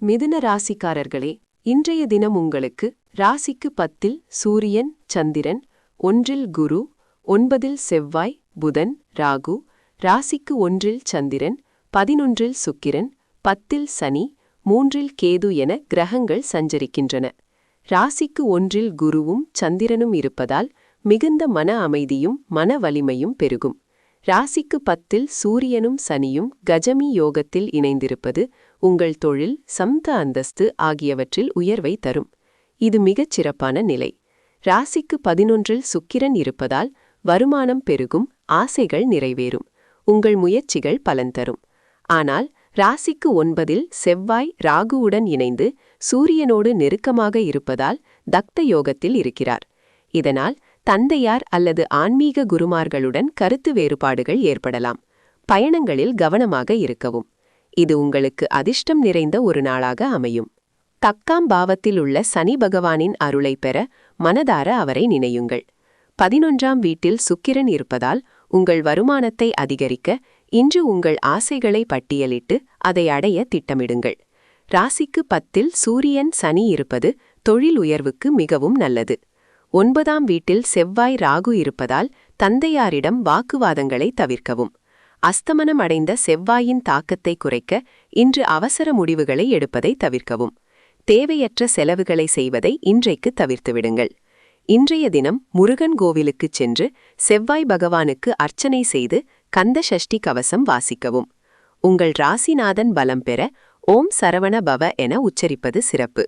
மிதுன ராசிக்காரர்களே, இன்றைய தினம் உங்களுக்கு ராசிக்கு 10 சூரியன் சந்திரன், 1 குரு, 9 செவ்வாய் புதன் ராகு, ராசிக்கு 1 சந்திரன், 11 சுக்கிரன், 10 சனி, 3 கேது என கிரகங்கள் சஞ்சரிக்கின்றன. ராசிக்கு 1 குருவும் சந்திரனும் இருப்பதால் மிகுந்த மன அமைதியும் மன வலிமையும் பெருகும். ராசிக்கு 10 சூரியனும் சனியும் கஜமி யோகத்தில் இணைந்திருப்பது உங்கள் தொழில், சமூக அந்தஸ்து ஆகியவற்றில் உயர்வை தரும். இது மிகச் சிறப்பான நிலை. ராசிக்கு 11 சுக்கிரன் இருப்பதால் வருமானம் பெருகும், ஆசைகள் நிறைவேறும், உங்கள் முயற்சிகள் பலன் தரும். ஆனால் ராசிக்கு 9 செவ்வாய் ராகுவுடன் இணைந்து சூரியனோடு நெருக்கமாக இருப்பதால் தக்த யோகத்தில் இருக்கிறார். இதனால் தந்தையார் அல்லது ஆன்மீக குருமார்களுடன் கருத்து வேறுபாடுகள் ஏற்படலாம். பயணங்களில் கவனமாக இருக்கவும். இது உங்களுக்கு அதிர்ஷ்டம் நிறைந்த ஒரு நாளாக அமையும். தக்காம் பாவத்தில் உள்ள சனி பகவானின் அருளை பெற மனதார அவரை நினையுங்கள். 11ஆம் வீட்டில் சுக்கிரன் இருப்பதால் உங்கள் வருமானத்தை அதிகரிக்க இன்று உங்கள் ஆசைகளை பட்டியலிட்டு அதை அடைய திட்டமிடுங்கள். ராசிக்கு 10 சூரியன் சனி இருப்பது தொழில் உயர்வுக்கு மிகவும் நல்லது. 9ஆம் வீட்டில் செவ்வாய் ராகு இருப்பதால் தந்தையாரிடம் வாக்குவாதங்களை தவிர்க்கவும். அஸ்தமனம் அடைந்த செவ்வாயின் தாக்கத்தை குறைக்க இன்று அவசர முடிவுகளை எடுப்பதை தவிர்க்கவும். தேவையற்ற செலவுகளை செய்வதை இன்றைக்கு தவிர்த்துவிடுங்கள். இன்றைய தினம் முருகன் கோவிலுக்குச் சென்று செவ்வாய் பகவானுக்கு அர்ச்சனை செய்து கந்த சஷ்டி கவசம் வாசிக்கவும். உங்கள் ராசிநாதன் பலம் பெற ஓம் சரவண பவ என உச்சரிப்பது சிறப்பு.